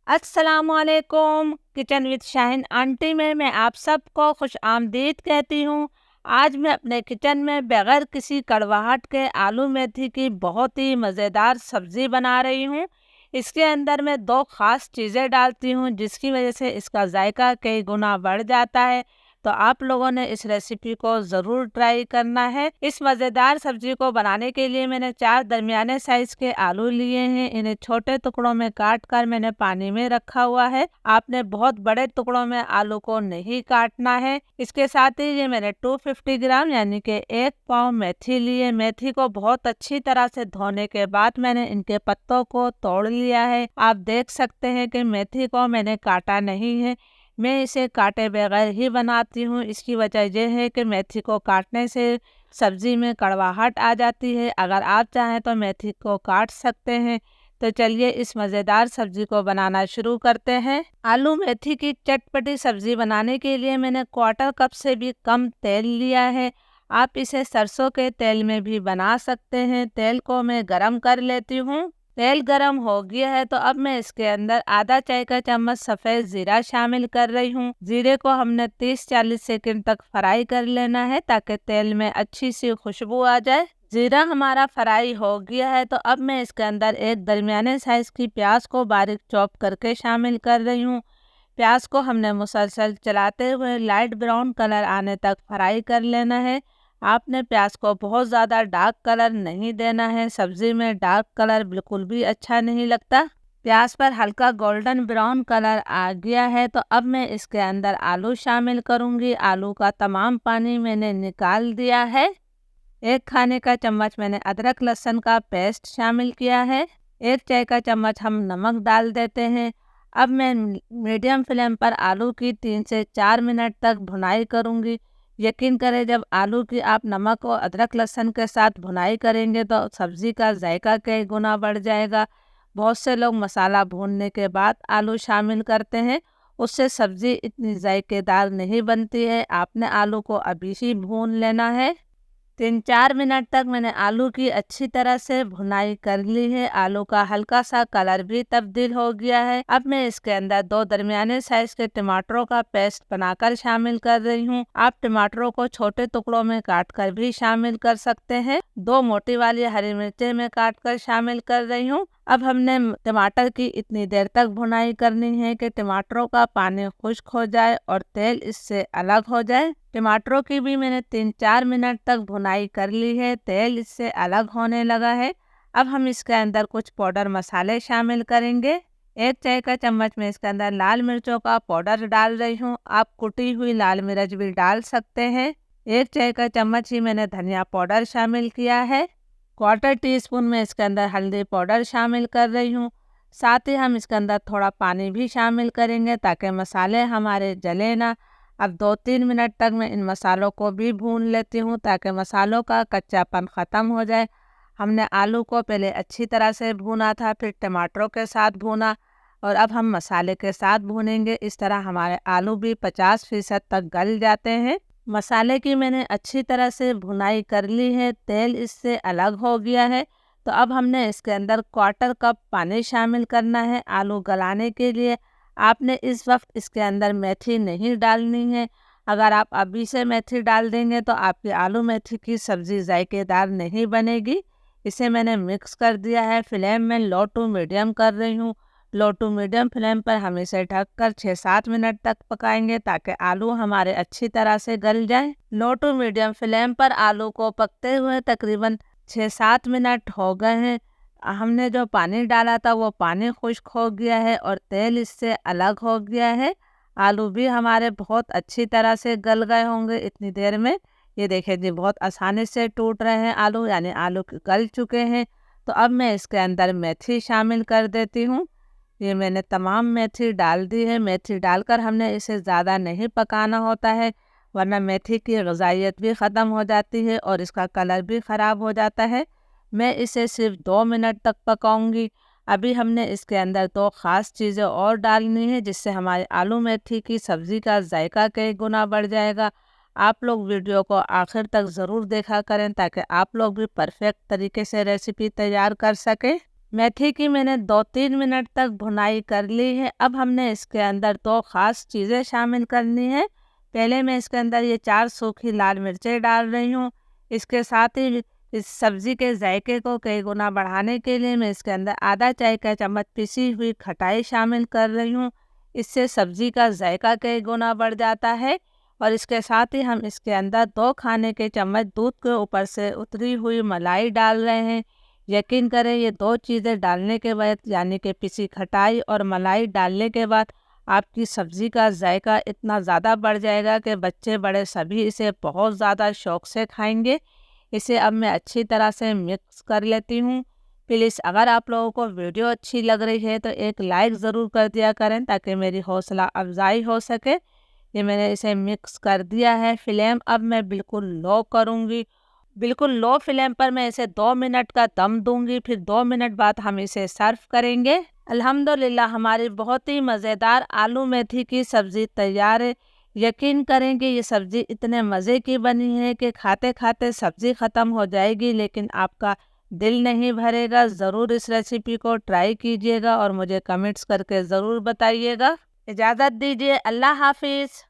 अस्सलामुअलैकुम। Kitchen with Shaheen aunty में मैं आप सबको खुश आमदीद कहती हूँ। आज मैं अपने किचन में बगैर किसी कड़वाहट के आलू मेथी की बहुत ही मज़ेदार सब्ज़ी बना रही हूँ। इसके अंदर मैं दो ख़ास चीज़ें डालती हूँ जिसकी वजह से इसका जायका कई गुना बढ़ जाता है। तो आप लोगों ने इस रेसिपी को ज़रूर ट्राई करना है। इस मज़ेदार सब्ज़ी को बनाने के लिए मैंने 4 दरमियाने साइज़ के आलू लिए हैं। इन्हें छोटे टुकड़ों में काट कर मैंने पानी में रखा हुआ है। आपने बहुत बड़े टुकड़ों में आलू को नहीं काटना है। इसके साथ ही ये मैंने 250 ग्राम यानी कि 1 पाव मेथी लिए। मेथी को बहुत अच्छी तरह से धोने के बाद मैंने इनके पत्तों को तोड़ लिया है। आप देख सकते हैं कि मेथी को मैंने काटा नहीं है। मैं इसे काटे बगैर ही बनाती हूँ। इसकी वजह यह है कि मेथी को काटने से सब्ज़ी में कड़वाहट आ जाती है। अगर आप चाहें तो मेथी को काट सकते हैं। तो चलिए इस मज़ेदार सब्ज़ी को बनाना शुरू करते हैं। आलू मेथी की चटपटी सब्ज़ी बनाने के लिए मैंने क्वार्टर कप से भी कम तेल लिया है। आप इसे सरसों के तेल में भी बना सकते हैं। तेल को मैं गरम कर लेती हूँ। तेल गरम हो गया है तो अब मैं इसके अंदर आधा चाय का चम्मच सफ़ेद ज़ीरा शामिल कर रही हूँ। ज़ीरे को हमने 30-40 सेकंड तक फ्राई कर लेना है ताकि तेल में अच्छी सी खुशबू आ जाए। ज़ीरा हमारा फ्राई हो गया है तो अब मैं इसके अंदर एक दरमियाने साइज़ की प्याज को बारीक चॉप करके शामिल कर रही हूँ। प्याज को हमने मुसलसल चलाते हुए लाइट ब्राउन कलर आने तक फ्राई कर लेना है। आपने प्याज को बहुत ज़्यादा डार्क कलर नहीं देना है। सब्ज़ी में डार्क कलर बिल्कुल भी अच्छा नहीं लगता। प्याज पर हल्का गोल्डन ब्राउन कलर आ गया है तो अब मैं इसके अंदर आलू शामिल करूंगी। आलू का तमाम पानी मैंने निकाल दिया है। 1 खाने का चम्मच मैंने अदरक लहसुन का पेस्ट शामिल किया है। 1 चाय का चम्मच हम नमक डाल देते हैं। अब मैं मीडियम फ्लेम पर आलू की 3 से 4 मिनट तक भुनाई करूंगी। यकीन करें जब आलू की आप नमक और अदरक लहसुन के साथ भुनाई करेंगे तो सब्ज़ी का जायका कई गुना बढ़ जाएगा। बहुत से लोग मसाला भूनने के बाद आलू शामिल करते हैं, उससे सब्ज़ी इतनी जायकेदार नहीं बनती है। आपने आलू को अभी ही भून लेना है। 3-4 मिनट तक मैंने आलू की अच्छी तरह से भुनाई कर ली है। आलू का हल्का सा कलर भी तब्दील हो गया है। अब मैं इसके अंदर 2 दरमियाने साइज के टमाटरों का पेस्ट बनाकर शामिल कर रही हूँ। आप टमाटरों को छोटे टुकड़ों में काट कर भी शामिल कर सकते हैं। 2 मोटी वाली हरी मिर्चें मैं काट कर शामिल कर रही हूँ। अब हमने टमाटर की इतनी देर तक भुनाई करनी है कि टमाटरों का पानी खुश्क हो जाए और तेल इससे अलग हो जाए। टमाटरों की भी मैंने 3-4 मिनट तक भुनाई कर ली है। तेल इससे अलग होने लगा है। अब हम इसके अंदर कुछ पाउडर मसाले शामिल करेंगे। 1 चाय का चम्मच में इसके अंदर लाल मिर्चों का पाउडर डाल रही हूँ। आप कुटी हुई लाल मिर्च भी डाल सकते हैं। 1 चाय का चम्मच ही मैंने धनिया पाउडर शामिल किया है। क्वार्टर टीस्पून में इसके अंदर हल्दी पाउडर शामिल कर रही हूँ। साथ ही हम इसके अंदर थोड़ा पानी भी शामिल करेंगे ताकि मसाले हमारे जले ना। अब 2-3 मिनट तक मैं इन मसालों को भी भून लेती हूँ ताकि मसालों का कच्चापन ख़त्म हो जाए। हमने आलू को पहले अच्छी तरह से भूना था, फिर टमाटरों के साथ भूना और अब हम मसाले के साथ भूनेंगे। इस तरह हमारे आलू भी 50% तक गल जाते हैं। मसाले की मैंने अच्छी तरह से भुनाई कर ली है। तेल इससे अलग हो गया है तो अब हमने इसके अंदर क्वार्टर कप पानी शामिल करना है आलू गलाने के लिए। आपने इस वक्त इसके अंदर मेथी नहीं डालनी है। अगर आप अभी से मेथी डाल देंगे तो आपकी आलू मेथी की सब्ज़ी जायकेदार नहीं बनेगी। इसे मैंने मिक्स कर दिया है। फ्लेम में लो टू मीडियम कर रही हूँ। लो टू मीडियम फ्लेम पर हम इसे ढककर 6-7 मिनट तक पकाएंगे ताकि आलू हमारे अच्छी तरह से गल जाए। लो टू मीडियम फ्लेम पर आलू को पकते हुए तकरीबन 6-7 मिनट हो गए हैं। हमने जो पानी डाला था वो पानी खुश्क हो गया है और तेल इससे अलग हो गया है। आलू भी हमारे बहुत अच्छी तरह से गल गए होंगे इतनी देर में। ये देखिए जी बहुत आसानी से टूट रहे हैं आलू, यानी आलू गल चुके हैं। तो अब मैं इसके अंदर मेथी शामिल कर देती हूँ। ये मैंने तमाम मेथी डाल दी है। मेथी डालकर हमने इसे ज़्यादा नहीं पकाना होता है वरना मेथी की ग़िज़ाइयत भी ख़त्म हो जाती है और इसका कलर भी ख़राब हो जाता है। मैं इसे सिर्फ 2 मिनट तक पकाऊंगी। अभी हमने इसके अंदर 2 ख़ास चीज़ें और डालनी है जिससे हमारे आलू मेथी की सब्ज़ी का जायका कई गुना बढ़ जाएगा। आप लोग वीडियो को आखिर तक ज़रूर देखा करें ताकि आप लोग भी परफेक्ट तरीके से रेसिपी तैयार कर सकें। मेथी की मैंने 2-3 मिनट तक भुनाई कर ली है। अब हमने इसके अंदर 2 ख़ास चीज़ें शामिल करनी है। पहले मैं इसके अंदर ये 4 सूखी लाल मिर्चें डाल रही हूँ। इसके साथ ही इस सब्ज़ी के जायके को कई गुना बढ़ाने के लिए मैं इसके अंदर आधा चाय का चम्मच पिसी हुई खटाई शामिल कर रही हूँ। इससे सब्ज़ी का जायका कई गुना बढ़ जाता है। और इसके साथ ही हम इसके अंदर 2 खाने के चम्मच दूध के ऊपर से उतरी हुई मलाई डाल रहे हैं। यकीन करें, ये 2 चीज़ें डालने के बाद यानी कि पिसी खटाई और मलाई डालने के बाद आपकी सब्ज़ी का जायका इतना ज़्यादा बढ़ जाएगा कि बच्चे बड़े सभी इसे बहुत ज़्यादा शौक़ से खाएंगे। इसे अब मैं अच्छी तरह से मिक्स कर लेती हूँ। प्लीज़ अगर आप लोगों को वीडियो अच्छी लग रही है तो एक लाइक ज़रूर कर दिया करें ताकि मेरी हौसला अफजाई हो सके। ये मैंने इसे मिक्स कर दिया है। फ्लेम अब मैं बिल्कुल लो करूँगी। बिल्कुल लो फ्लेम पर मैं इसे 2 मिनट का दम दूंगी। फिर 2 मिनट बाद हम इसे सर्व करेंगे। अल्हम्दुलिल्लाह हमारी बहुत ही मज़ेदार आलू मेथी की सब्ज़ी तैयार है। यकीन करें कि ये सब्ज़ी इतने मज़े की बनी है कि खाते खाते सब्ज़ी ख़त्म हो जाएगी लेकिन आपका दिल नहीं भरेगा। ज़रूर इस रेसिपी को ट्राई कीजिएगा और मुझे कमेंट्स करके ज़रूर बताइएगा। इजाज़त दीजिए। अल्लाह हाफिज़।